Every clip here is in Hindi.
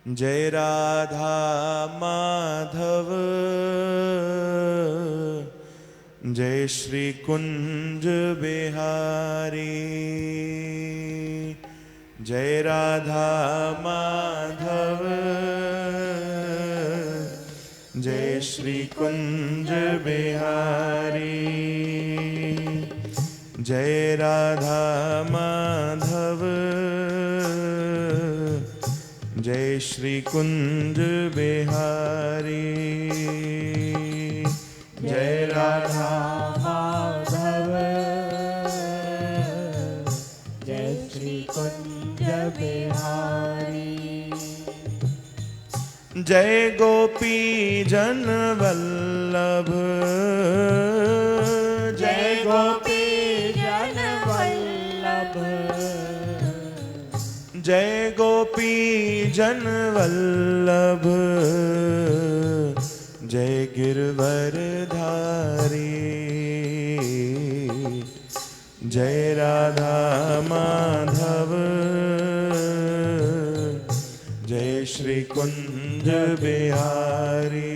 जय राधा माधव जय श्री कुंज बिहारी। जय राधा माधव जय श्री कुंज बिहारी। जय राधा माधव जय श्री कुंज बिहारी। जय राधा माधव जय श्री कुंज बिहारी। जय गोपी जन वल्लभ जय गोपी जन वल्लभ जय गोपी जन वल्लभ जय गिरवर धारी। जय राधा माधव जय श्री कुंज बिहारी।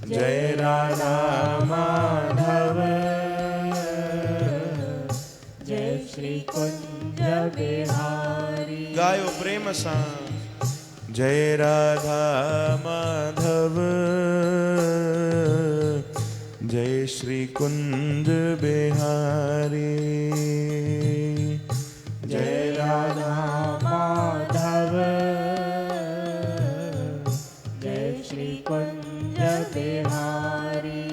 जय राधा माधव जय श्री कुंज बिहारी। गायो प्रेम सा। जय राधा माधव जय श्री कुंज बिहारी। जय राधा माधव जय श्री कुंज बिहारी।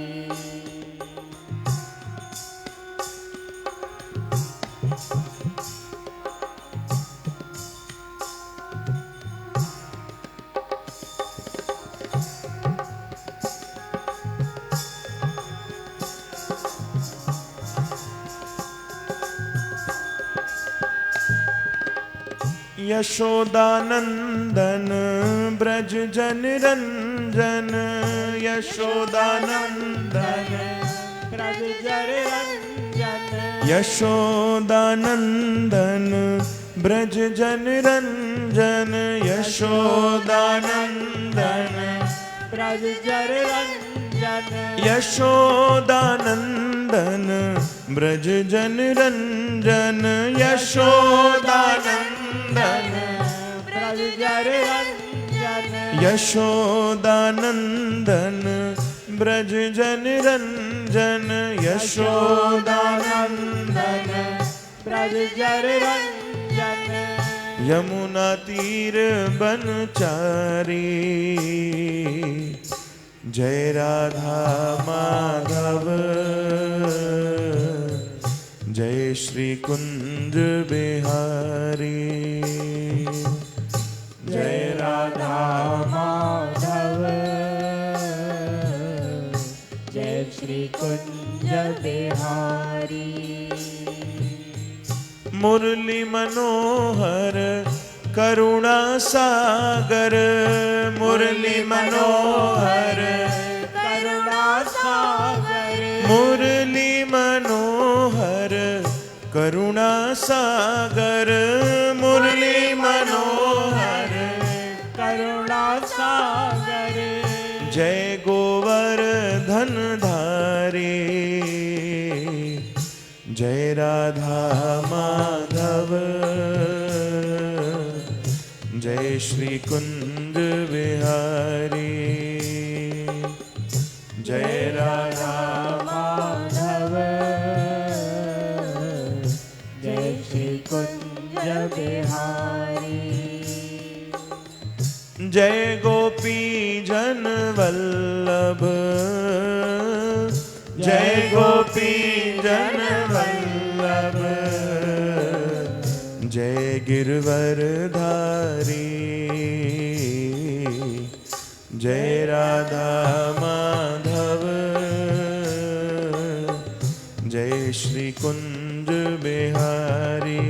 यशोदानंदन ब्रज जन रंजन। यशोदानंदन ब्रज जन रंजन। यशोदानंदन ब्रज जन रंजन। यशोदानंदन ब्रज जन रंजन। यशोदानंदन ब्रज जन रंजन। यशोदानंदन ब्रज जन रंजन। यशोदानंदन ब्रज जन रंजन। यशोदानंदन ब्रज जन रंजन। यमुना तीर बनचारी। जय राधा माधव जय श्री कुंज बिहारी। जय राधा माधव जय श्री कुंज बिहारी। मुरली मनोहर करुणा सागर। मुरली मनोहर करुणा सागर। मुरली मनोहर करुणा सागर। मुरली मनोहर करुणा सागर। जय गोवर्धन धारी। जय राधा माधव जय श्री कुंज बिहारी। जय राधा माधव जय श्री कुंज बिहारी। जय गोपी जन वल्लभ जय गोपी जन वल्लभ जय गिरवर धारी। जय राधा माधव जय श्री कुंज बिहारी।